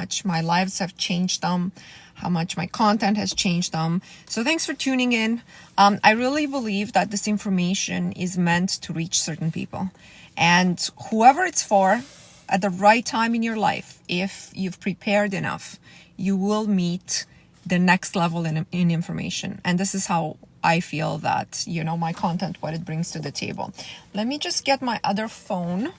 much my lives have changed them, how much my content has changed them. So thanks for tuning in. I really believe that this information is meant to reach certain people, and whoever it's for, at the right time in your life, if you've prepared enough, you will meet the next level in information. And this is how I feel that, my content, what it brings to the table. Let me just get my other phone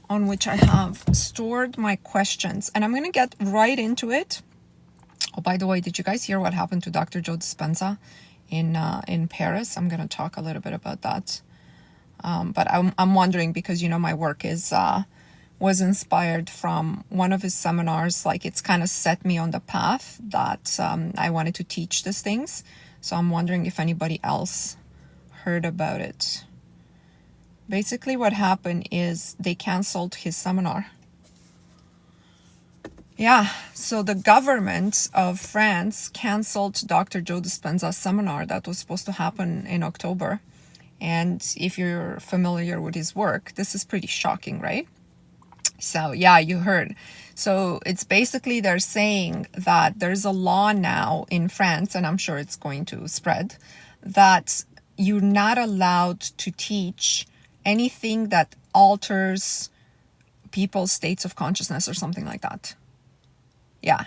on which I have stored my questions, and I'm going to get right into it. Oh, by the way, did you guys hear what happened to Dr. Joe Dispenza in Paris? I'm going to talk a little bit about that. But I'm wondering, because, my work was inspired from one of his seminars. Like, it's kind of set me on the path that I wanted to teach these things. So I'm wondering if anybody else heard about it. Basically, what happened is they canceled his seminar. Yeah, so the government of France canceled Dr. Joe Dispenza's seminar that was supposed to happen in October. And if you're familiar with his work, this is pretty shocking, right? So yeah, you heard. So it's basically, they're saying that there's a law now in France, and I'm sure it's going to spread, that you're not allowed to teach anything that alters people's states of consciousness or something like that. Yeah,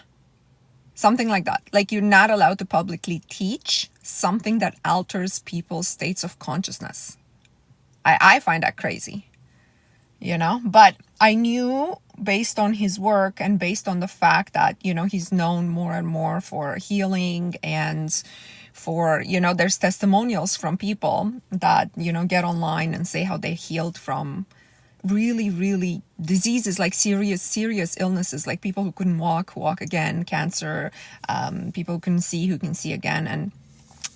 something like that. Like, you're not allowed to publicly teach something that alters people's states of consciousness. I find that crazy, but I knew, based on his work and based on the fact that, he's known more and more for healing, and for, there's testimonials from people that, get online and say how they healed from really, really diseases, like serious illnesses, like people who couldn't walk, who walk again, cancer, people who couldn't see, who can see again. And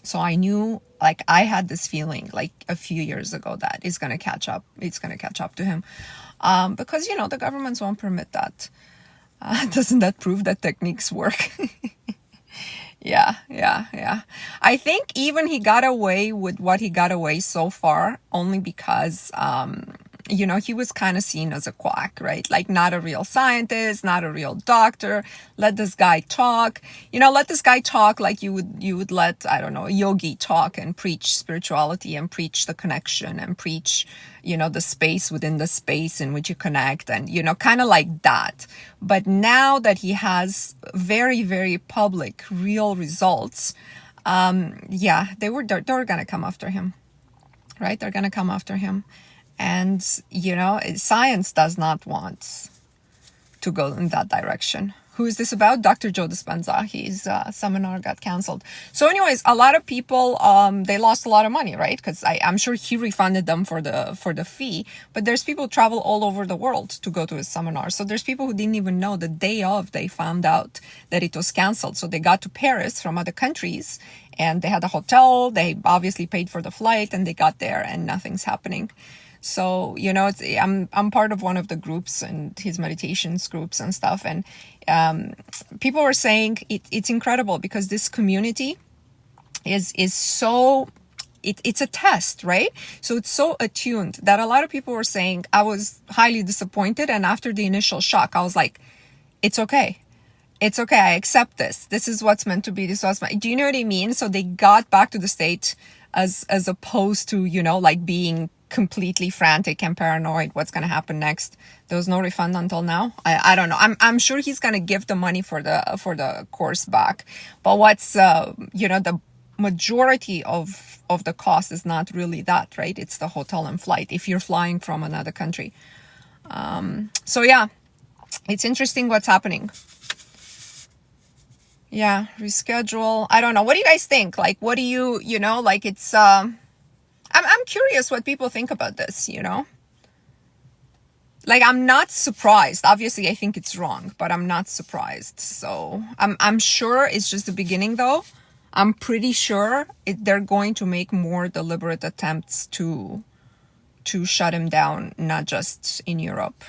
so I knew, like, I had this feeling like a few years ago that it's going to catch up to him, because, the governments won't permit that. Doesn't that prove that techniques work? Yeah. I think even he got away with what he got away so far only because, he was kind of seen as a quack, right? Like, not a real scientist, not a real doctor. Let this guy talk. Let this guy talk like you would let, I don't know, a yogi talk and preach spirituality and preach the connection and preach, the space within the space in which you connect, and, kind of like that. But now that he has very, very public, real results, they were going to come after him, right? They're going to come after him. And, science does not want to go in that direction. Who is this about? Dr. Joe Dispenza. His seminar got canceled. So anyways, a lot of people, they lost a lot of money, right? Because I'm sure he refunded them for the fee. But there's people who travel all over the world to go to his seminar. So there's people who didn't even know the day of they found out that it was canceled. So they got to Paris from other countries, and they had a hotel. They obviously paid for the flight, and they got there, and nothing's happening. So, I'm part of one of the groups, and his meditations groups and stuff. And people were saying it's incredible, because this community is so, it's a test, right? So it's so attuned that a lot of people were saying, I was highly disappointed. And after the initial shock, I was like, it's okay. It's okay. I accept this. This is what's meant to be. Do you know what I mean? So they got back to the state as opposed to, like being completely frantic and paranoid. What's going to happen next? There was no refund until now. I don't know. I'm sure he's going to give the money for the course back. But what's the majority of the cost is not really that, right? It's the hotel and flight if you're flying from another country. So yeah, it's interesting what's happening. Yeah, reschedule. I don't know. What do you guys think? Like, what do you, like, it's, I'm curious what people think about this, Like, I'm not surprised. Obviously, I think it's wrong, but I'm not surprised. So I'm sure it's just the beginning, though. I'm pretty sure they're going to make more deliberate attempts to shut him down, not just in Europe.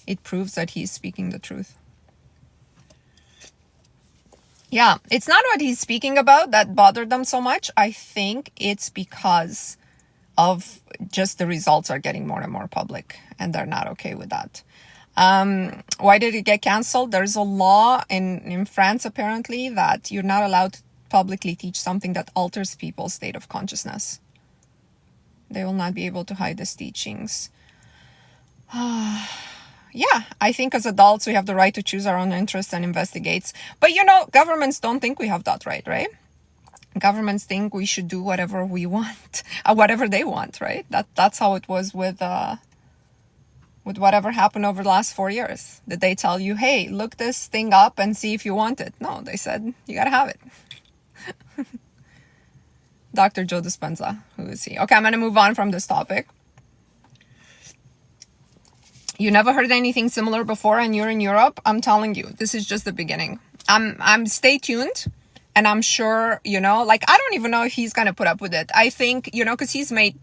It proves that he's speaking the truth. Yeah, it's not what he's speaking about that bothered them so much. I think it's because of just the results are getting more and more public, and they're not okay with that. Why did it get canceled? There's a law in France, apparently, that you're not allowed to publicly teach something that alters people's state of consciousness. They will not be able to hide these teachings. Yeah, I think as adults, we have the right to choose our own interests and investigate. But governments don't think we have that right? Governments think we should do whatever we want, whatever they want, right? That's how it was with whatever happened over the last 4 years. Did they tell you, hey, look this thing up and see if you want it? No, they said, you gotta have it. Dr. Joe Dispenza, who is he? Okay, I'm gonna move on from this topic. You never heard anything similar before and you're in Europe? I'm telling you, this is just the beginning. I'm stay tuned. And I'm sure, I don't even know if he's going to put up with it. I think, because he's made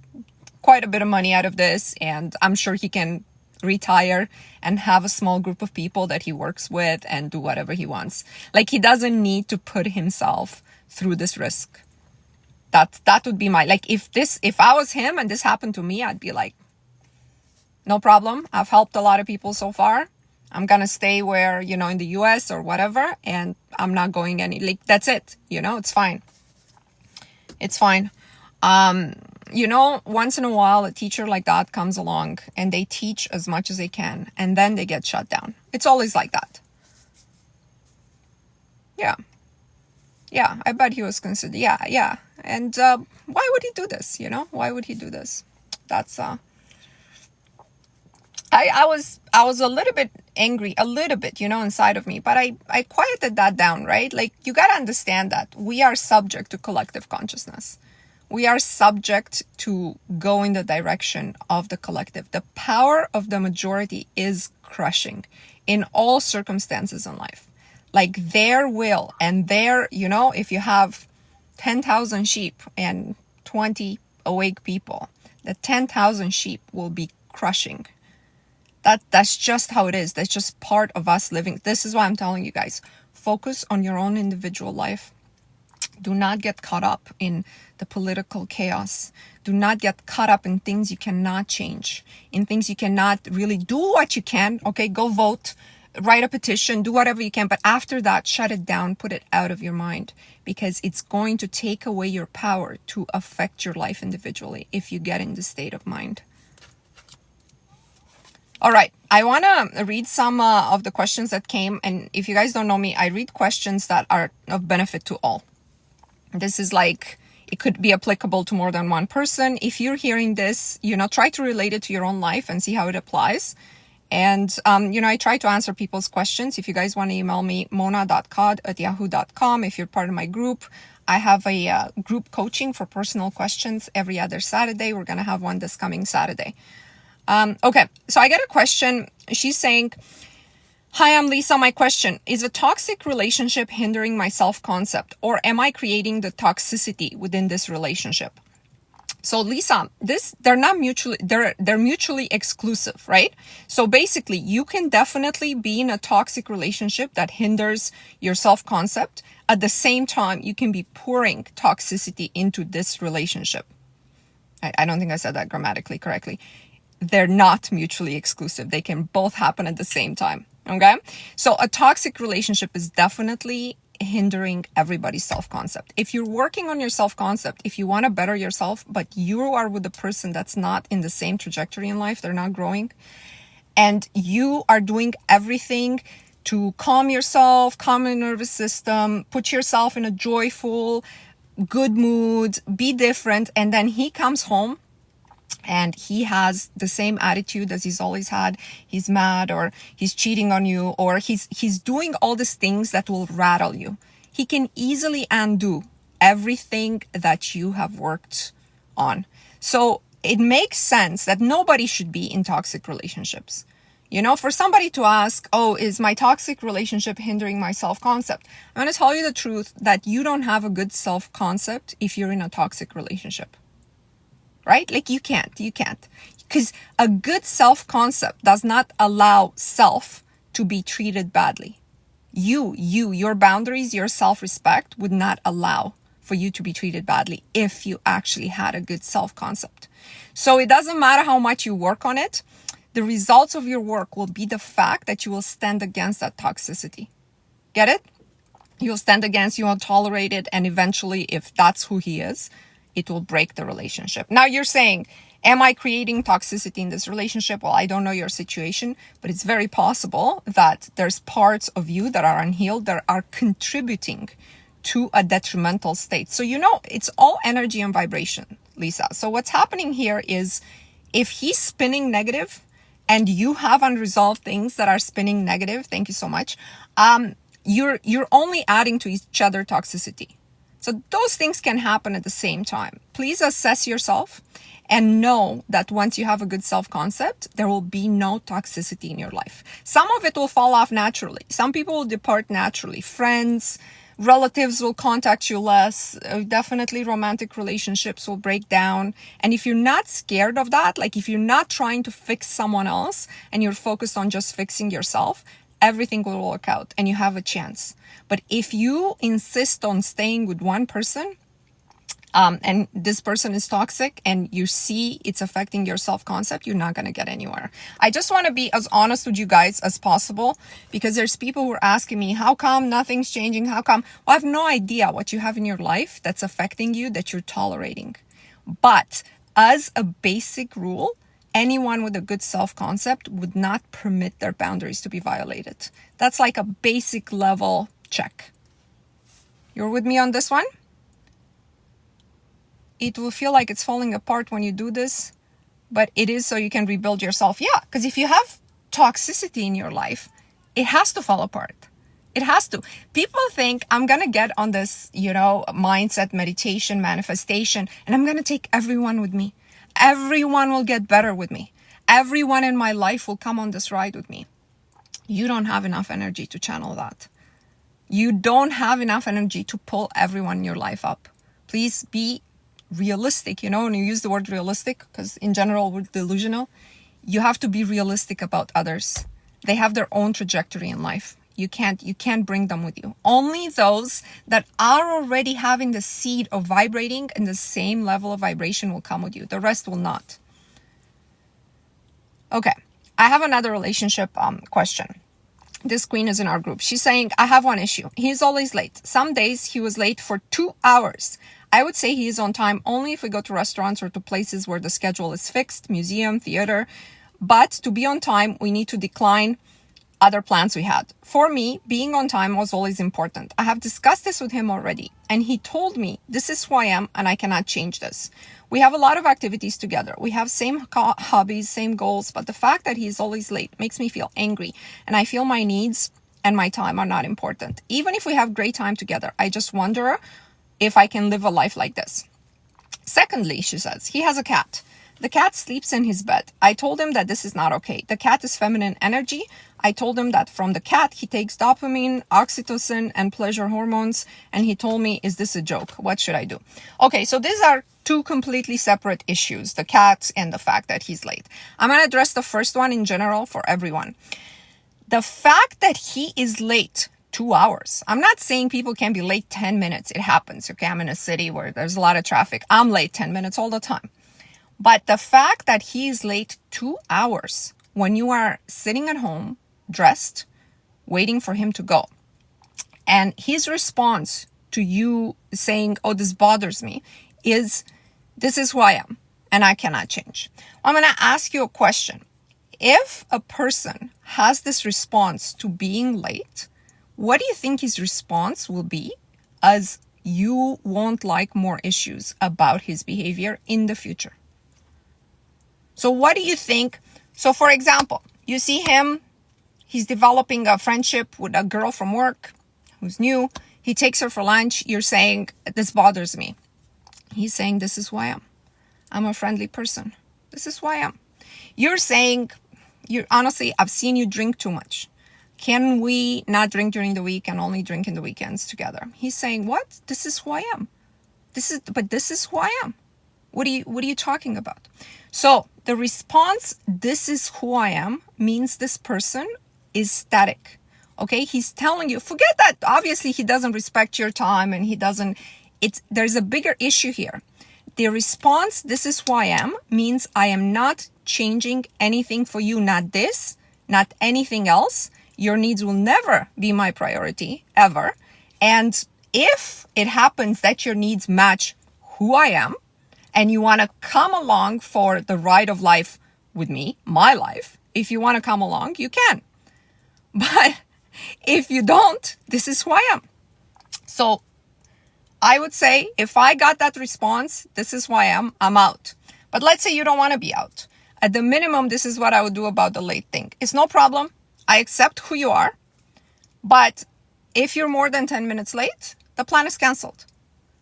quite a bit of money out of this, and I'm sure he can retire and have a small group of people that he works with and do whatever he wants. Like, he doesn't need to put himself through this risk. That would be if I was him and this happened to me, I'd be like, no problem. I've helped a lot of people so far. I'm going to stay where, in the US or whatever, and I'm not going that's it. It's fine. It's fine. Once in a while, a teacher like that comes along and they teach as much as they can, and then they get shut down. It's always like that. Yeah. Yeah, I bet he was considered. Yeah. And why would he do this? Why would he do this? That's I was a little bit angry, inside of me, but I quieted that down, right? Like, you got to understand that we are subject to collective consciousness. We are subject to go in the direction of the collective. The power of the majority is crushing in all circumstances in life. Like, their will and if you have 10,000 sheep and 20 awake people, the 10,000 sheep will be crushing. That's just how it is. That's just part of us living. This is why I'm telling you guys, focus on your own individual life. Do not get caught up in the political chaos. Do not get caught up in things you cannot change, in things you cannot really do what you can. Okay, go vote, write a petition, do whatever you can. But after that, shut it down, put it out of your mind, because it's going to take away your power to affect your life individually if you get in this state of mind. All right, I want to read some of the questions that came. And if you guys don't know me, I read questions that are of benefit to all. This is like, it could be applicable to more than one person. If you're hearing this, try to relate it to your own life and see how it applies. And, I try to answer people's questions. If you guys want to email me, mona.khad@yahoo.com. If you're part of my group, I have a group coaching for personal questions every other Saturday. We're going to have one this coming Saturday. Okay, so I get a question. She's saying, hi, I'm Lisa. My question, is a toxic relationship hindering my self-concept, or am I creating the toxicity within this relationship? So Lisa, they're mutually exclusive, right? So basically, you can definitely be in a toxic relationship that hinders your self-concept. At the same time, you can be pouring toxicity into this relationship. I don't think I said that grammatically correctly. They're not mutually exclusive. They can both happen at the same time. Okay. So a toxic relationship is definitely hindering everybody's self-concept. If you're working on your self-concept, if you want to better yourself, but you are with a person that's not in the same trajectory in life, they're not growing, and you are doing everything to calm yourself, calm your nervous system, put yourself in a joyful, good mood, be different, and then he comes home and he has the same attitude as he's always had. He's mad, or he's cheating on you, or he's doing all these things that will rattle you. He can easily undo everything that you have worked on. So it makes sense that nobody should be in toxic relationships. For somebody to ask, oh, is my toxic relationship hindering my self-concept? I'm going to tell you the truth that you don't have a good self-concept if you're in a toxic relationship. Right? Like, you can't, because a good self-concept does not allow self to be treated badly. Your boundaries, your self-respect would not allow for you to be treated badly if you actually had a good self-concept. So it doesn't matter how much you work on it. the results of your work will be the fact that you will stand against that toxicity. Get it? You'll stand against, you won't tolerate it, and eventually, if that's who he is, it will break the relationship. Now you're saying, am I creating toxicity in this relationship? Well, I don't know your situation, but it's very possible that there's parts of you that are unhealed that are contributing to a detrimental state. So, it's all energy and vibration, Lisa. So what's happening here is if he's spinning negative and you have unresolved things that are spinning negative, thank you so much, you're only adding to each other toxicity. So those things can happen at the same time. Please assess yourself and know that once you have a good self-concept, there will be no toxicity in your life. Some of it will fall off naturally. Some people will depart naturally. Friends, relatives will contact you less. Definitely romantic relationships will break down. And if you're not scared of that, like if you're not trying to fix someone else and you're focused on just fixing yourself, everything will work out and you have a chance. But if you insist on staying with one person, and this person is toxic and you see it's affecting your self-concept, you're not going to get anywhere. I just want to be as honest with you guys as possible, because there's people who are asking me, how come nothing's changing? How come? Well, I have no idea what you have in your life that's affecting you that you're tolerating. But as a basic rule, anyone with a good self-concept would not permit their boundaries to be violated. That's like a basic level check. You're with me on this one? It will feel like it's falling apart when you do this, but it is so you can rebuild yourself. Yeah, because if you have toxicity in your life, it has to fall apart. It has to. People think I'm going to get on this, mindset, meditation, manifestation, and I'm going to take everyone with me. Everyone will get better with me. Everyone in my life will come on this ride with me. You don't have enough energy to channel that. You don't have enough energy to pull everyone in your life up. Please be realistic. When you use the word realistic, because in general we're delusional, you have to be realistic about others. They have their own trajectory in life. You can't bring them with you. Only those that are already having the seed of vibrating in the same level of vibration will come with you. The rest will not. Okay, I have another relationship question. This queen is in our group. She's saying, I have one issue. He's always late. Some days he was late for 2 hours. I would say he is on time only if we go to restaurants or to places where the schedule is fixed, museum, theater. But to be on time, we need to decline other plans we had. For me, being on time was always important. I have discussed this with him already, and he told me this is who I am and I cannot change this. We have a lot of activities together. We have same hobbies, same goals, but the fact that he's always late makes me feel angry, and I feel my needs and my time are not important. Even if we have great time together, I just wonder if I can live a life like this. Secondly, she says, he has a cat. The cat sleeps in his bed. I told him that this is not okay. The cat is feminine energy. I told him that from the cat, he takes dopamine, oxytocin, and pleasure hormones. And he told me, is this a joke? What should I do? Okay, so these are two completely separate issues, the cat and the fact that he's late. I'm going to address the first one in general for everyone. The fact that he is late 2 hours. I'm not saying people can be late 10 minutes. It happens. Okay, I'm in a city where there's a lot of traffic. I'm late 10 minutes all the time. But the fact that he is late 2 hours when you are sitting at home, dressed, waiting for him to go, and his response to you saying, oh, this bothers me, is, this is who I am and I cannot change. I'm going to ask you a question. If a person has this response to being late, what do you think his response will be, as you won't like more issues about his behavior in the future? So what do you think? So for example, you see him, he's developing a friendship with a girl from work who's new. He takes her for lunch. You're saying, this bothers me. He's saying, this is who I am. I'm a friendly person. This is who I am. You're saying, honestly, I've seen you drink too much. Can we not drink during the week and only drink in the weekends together? He's saying, what? This is who I am. This is who I am. What are you talking about? So the response, this is who I am, means this person is static. Okay, he's telling you, forget that. Obviously, he doesn't respect your time and there's a bigger issue here. The response, this is who I am, means I am not changing anything for you, not this, not anything else. Your needs will never be my priority, ever. And if it happens that your needs match who I am, and you want to come along for the ride of life with me, my life, if you want to come along, you can. But if you don't, this is who I am. So I would say if I got that response, this is who I am, I'm out. But let's say you don't want to be out. At the minimum, this is what I would do about the late thing. It's no problem. I accept who you are. But if you're more than 10 minutes late, the plan is canceled.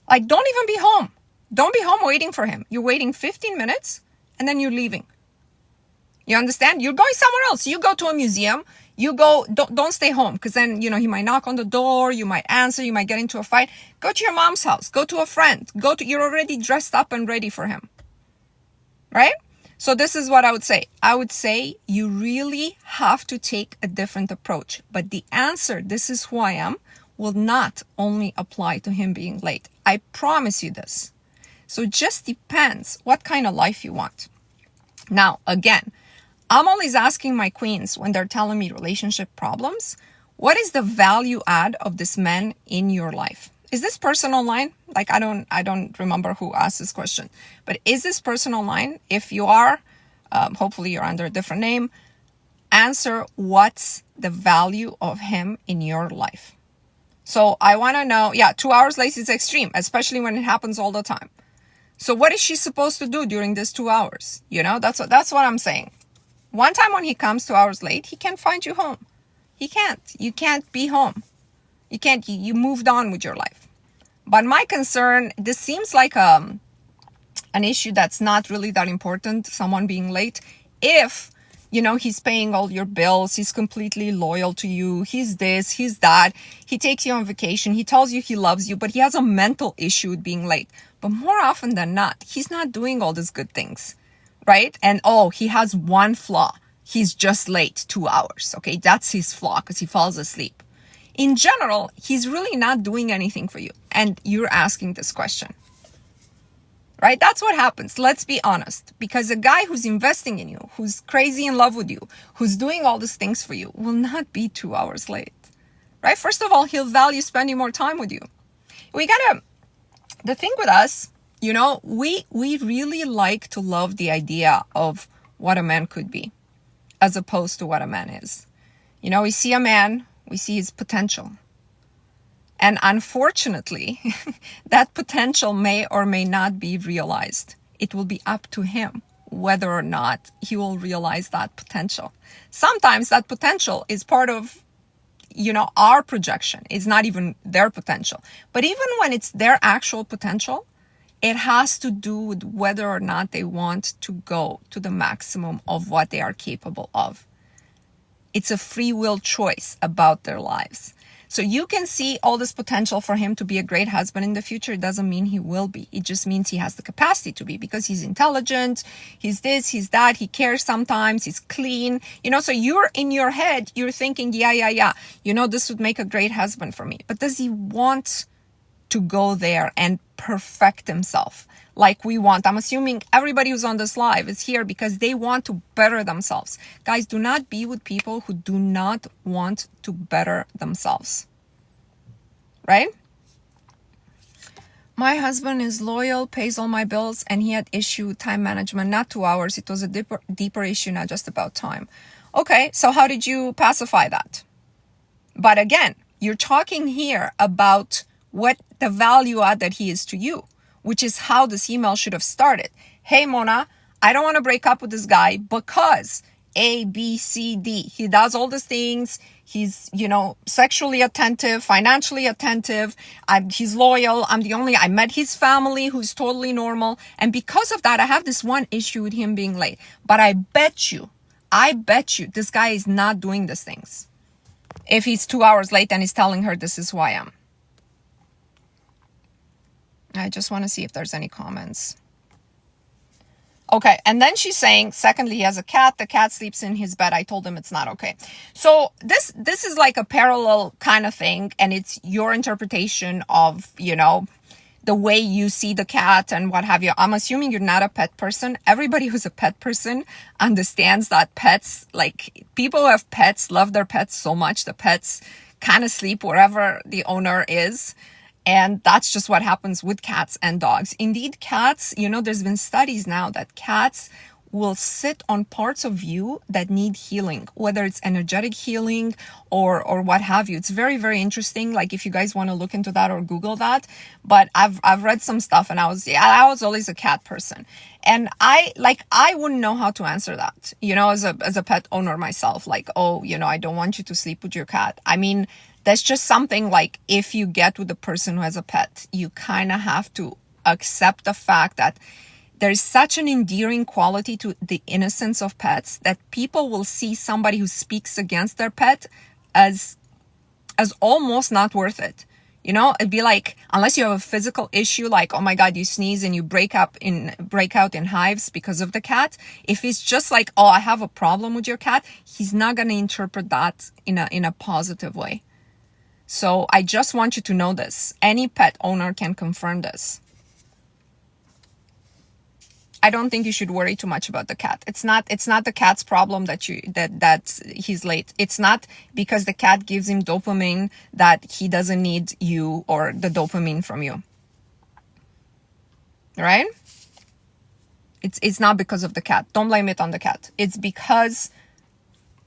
Like, don't even be home. Don't be home waiting for him. You're waiting 15 minutes and then you're leaving. You understand? You're going somewhere else. You go to a museum. You go, don't stay home, because then, he might knock on the door. You might answer. You might get into a fight. Go to your mom's house. Go to a friend. You're already dressed up and ready for him. Right? So this is what I would say. I would say you really have to take a different approach. But the answer, this is who I am, will not only apply to him being late. I promise you this. So it just depends what kind of life you want. Now, again, I'm always asking my queens when they're telling me relationship problems, what is the value add of this man in your life? Is this person online? Like, I don't remember who asked this question, but is this person online? If you are, hopefully you're under a different name. Answer, what's the value of him in your life? So I want to know, 2 hours late is extreme, especially when it happens all the time. So what is she supposed to do during this 2 hours? That's what I'm saying. One time when he comes 2 hours late, he can't find you home. He can't. You can't be home. You can't. You moved on with your life. But my concern, this seems like an issue that's not really that important, someone being late. If, he's paying all your bills, he's completely loyal to you, he's this, he's that, he takes you on vacation, he tells you he loves you, but he has a mental issue with being late. But more often than not, he's not doing all these good things, right? And he has one flaw. He's just late 2 hours, okay? That's his flaw, because he falls asleep. In general, he's really not doing anything for you. And you're asking this question, right? That's what happens. Let's be honest. Because a guy who's investing in you, who's crazy in love with you, who's doing all these things for you, will not be 2 hours late, right? First of all, he'll value spending more time with you. The thing with us, we really like to love the idea of what a man could be, as opposed to what a man is. We see a man, we see his potential. And unfortunately, that potential may or may not be realized. It will be up to him whether or not he will realize that potential. Sometimes that potential is part of, our projection. It's not even their potential. But even when it's their actual potential, it has to do with whether or not they want to go to the maximum of what they are capable of. It's a free will choice about their lives. So you can see all this potential for him to be a great husband in the future. It doesn't mean he will be. It just means he has the capacity to be, because he's intelligent, he's this, he's that, he cares sometimes, he's clean. So you're in your head, you're thinking, this would make a great husband for me. But does he want to go there and perfect himself like we want? I'm assuming everybody who's on this live is here because they want to better themselves. Guys, do not be with people who do not want to better themselves. Right? My husband is loyal, pays all my bills, and he had issue with time management, not 2 hours. It was a deeper issue, not just about time. Okay, so how did you pacify that? But again, you're talking here about what the value add that he is to you, which is how this email should have started. Hey, Mona, I don't want to break up with this guy because A, B, C, D. He does all these things. He's, sexually attentive, financially attentive. He's loyal. I met his family who's totally normal. And because of that, I have this one issue with him being late. But I bet you, this guy is not doing these things. If he's 2 hours late and he's telling her this is who I am. I just want to see if there's any comments. Okay, and then she's saying, secondly, he has a cat. The cat sleeps in his bed. I told him it's not okay. So this is like a parallel kind of thing, and it's your interpretation of, the way you see the cat and what have you. I'm assuming you're not a pet person. Everybody who's a pet person understands that pets, like people who have pets, love their pets so much. The pets kind of sleep wherever the owner is. And that's just what happens with cats and dogs. Indeed, cats, there's been studies now that cats will sit on parts of you that need healing, whether it's energetic healing or what have you. It's very, very interesting. Like if you guys want to look into that or Google that. But I've read some stuff and I was always a cat person. And I wouldn't know how to answer that, as a pet owner myself, like, oh, I don't want you to sleep with your cat. I mean, that's just something like if you get with a person who has a pet, you kind of have to accept the fact that there's such an endearing quality to the innocence of pets that people will see somebody who speaks against their pet as almost not worth it. It'd be like, unless you have a physical issue, like, oh my God, you sneeze and you break out in hives because of the cat. If it's just like, oh, I have a problem with your cat, he's not going to interpret that in a positive way. So I just want you to know this. Any pet owner can confirm this. I don't think you should worry too much about the cat. It's not the cat's problem that he's late. It's not because the cat gives him dopamine that he doesn't need you or the dopamine from you. Right? It's not because of the cat. Don't blame it on the cat. It's because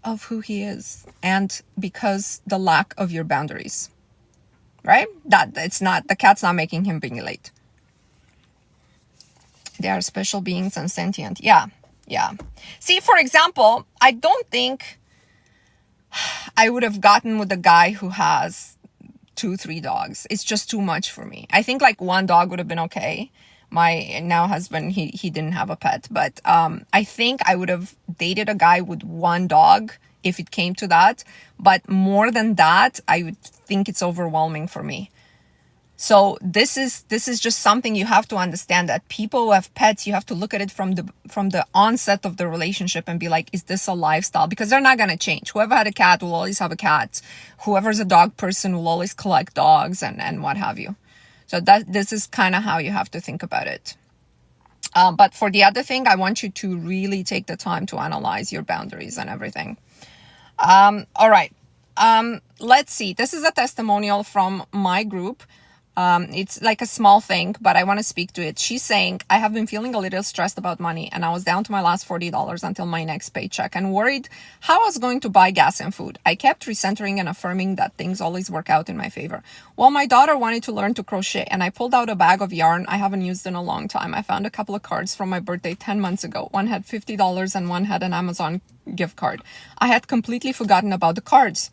of who he is and because the lack of your boundaries. Right? The cat's not making him being late. They are special beings and sentient. Yeah. See, for example, I don't think I would have gotten with a guy who has 2-3 dogs. It's just too much for me. I think like 1 dog would have been okay. My now husband, he didn't have a pet, but I think I would have dated a guy with 1 dog if it came to that. But more than that, I would think it's overwhelming for me. So this is just something you have to understand, that people who have pets, you have to look at it from the onset of the relationship and be like, is this a lifestyle? Because they're not going to change. Whoever had a cat will always have a cat. Whoever's a dog person will always collect dogs and what have you. So this is kind of how you have to think about it. But for the other thing, I want you to really take the time to analyze your boundaries and everything. All right. Let's see. This is a testimonial from my group. It's like a small thing, but I want to speak to it. She's saying, I have been feeling a little stressed about money and I was down to my last $40 until my next paycheck and worried how I was going to buy gas and food. I kept recentering and affirming that things always work out in my favor. Well, my daughter wanted to learn to crochet and I pulled out a bag of yarn I haven't used in a long time. I found a couple of cards from my birthday 10 months ago. One had $50 and one had an Amazon gift card. I had completely forgotten about the cards.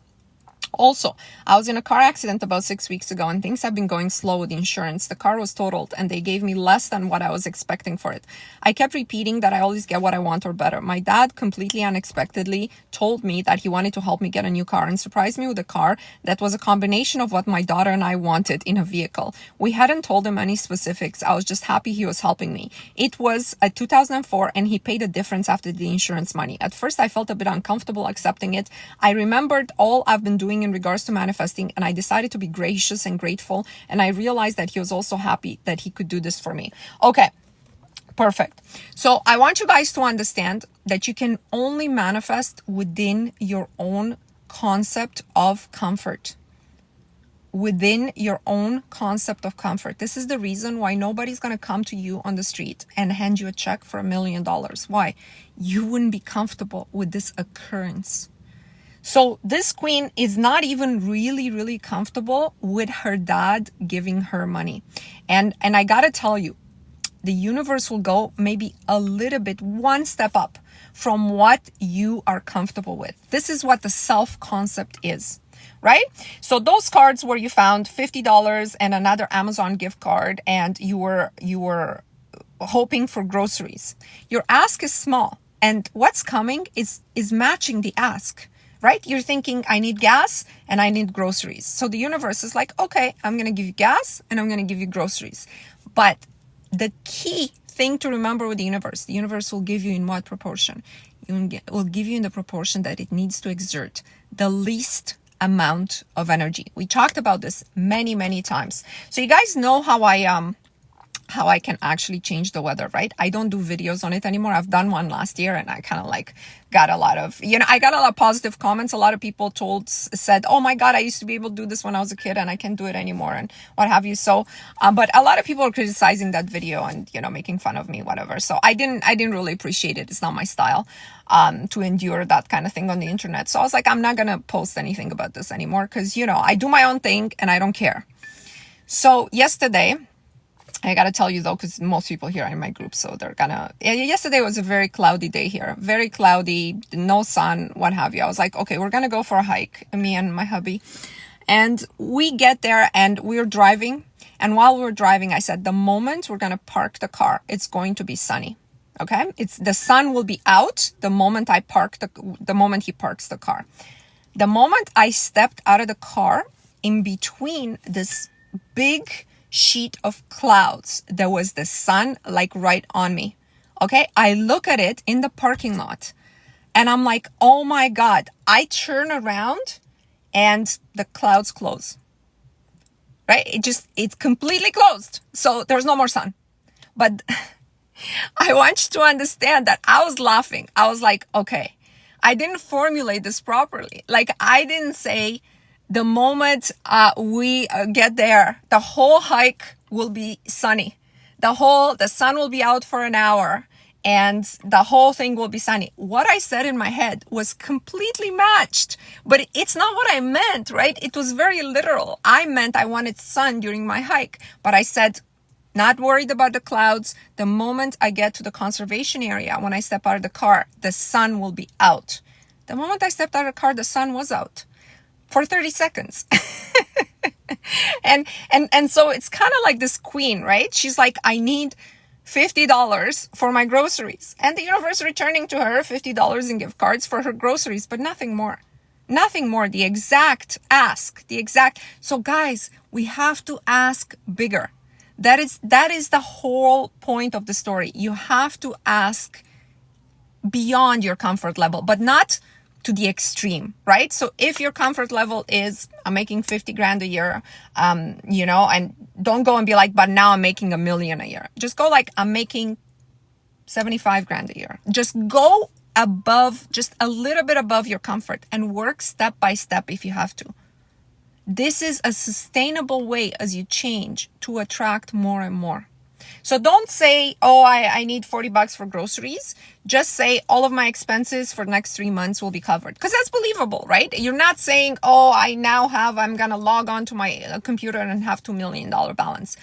Also, I was in a car accident about 6 weeks ago and things have been going slow with insurance. The car was totaled and they gave me less than what I was expecting for it. I kept repeating that I always get what I want or better. My dad completely unexpectedly told me that he wanted to help me get a new car and surprised me with a car that was a combination of what my daughter and I wanted in a vehicle. We hadn't told him any specifics. I was just happy he was helping me. It was a 2004 and he paid the difference after the insurance money. At first, I felt a bit uncomfortable accepting it. I remembered all I've been doing in regards to manifesting and I decided to be gracious and grateful, and I realized that he was also happy that he could do this for me. Okay, perfect. So I want you guys to understand that you can only manifest within your own concept of comfort. Within your own concept of comfort. This is the reason why nobody's going to come to you on the street and hand you a check for $1 million. Why? You wouldn't be comfortable with this occurrence. So this queen is not even really comfortable with her dad giving her money. And I gotta tell you, the universe will go maybe a little bit, one step up from what you are comfortable with. This is what the self-concept is, right? So those cards where you found $50 and another Amazon gift card and you were hoping for groceries. Your ask is small and what's coming is matching the ask. Right? You're thinking, I need gas and I need groceries. So the universe is like, okay, I'm going to give you gas and I'm going to give you groceries. But the key thing to remember with the universe will give you in what proportion? It will give you in the proportion that it needs to exert the least amount of energy. We talked about this many, many times. So you guys know how I can actually change the weather, right? I don't do videos on it anymore. I've done one last year and I kind of like got a lot of, I got a lot of positive comments. A lot of people said, oh my God, I used to be able to do this when I was a kid and I can't do it anymore and what have you. So, but a lot of people are criticizing that video and, making fun of me, whatever. So I didn't really appreciate it. It's not my style, to endure that kind of thing on the internet. So I was like, I'm not going to post anything about this anymore because, I do my own thing and I don't care. So yesterday, I gotta tell you though, because most people here are in my group, so they're yesterday was a very cloudy day here. Very cloudy, no sun, what have you. I was like, okay, we're gonna go for a hike, me and my hubby. And we get there and we're driving. And while we're driving, I said, the moment we're gonna park the car, it's going to be sunny. Okay? The sun will be out the moment the moment he parks the car. The moment I stepped out of the car, in between this big sheet of clouds, there was the sun like right on me. Okay, I look at it in the parking lot and I'm like, oh my God. I turn around and the clouds close, right? It's completely closed, so there's no more sun. But I want you to understand that I was laughing. I was like, okay, I didn't formulate this properly. Like, I didn't say the moment we get there, the whole hike will be sunny. The sun will be out for an hour and the whole thing will be sunny. What I said in my head was completely matched, but it's not what I meant, right? It was very literal. I meant I wanted sun during my hike, but I said, not worried about the clouds. The moment I get to the conservation area, when I step out of the car, the sun will be out. The moment I stepped out of the car, the sun was out. For 30 seconds. and so it's kind of like this queen, right? She's like, I need $50 for my groceries. And the universe returning to her $50 in gift cards for her groceries, but nothing more. Nothing more. The exact ask. So guys, we have to ask bigger. That is the whole point of the story. You have to ask beyond your comfort level, but not to the extreme, right? So if your comfort level is, I'm making 50 grand a year, and don't go and be like, but now I'm making $1 million a year. Just go like, I'm making 75 grand a year. Just go above, just a little bit above your comfort and work step by step if you have to. This is a sustainable way as you change to attract more and more. So don't say, oh, I need $40 for groceries. Just say all of my expenses for the next 3 months will be covered. Because that's believable, right? You're not saying, oh, I'm going to log on to my computer and have $2 million balance.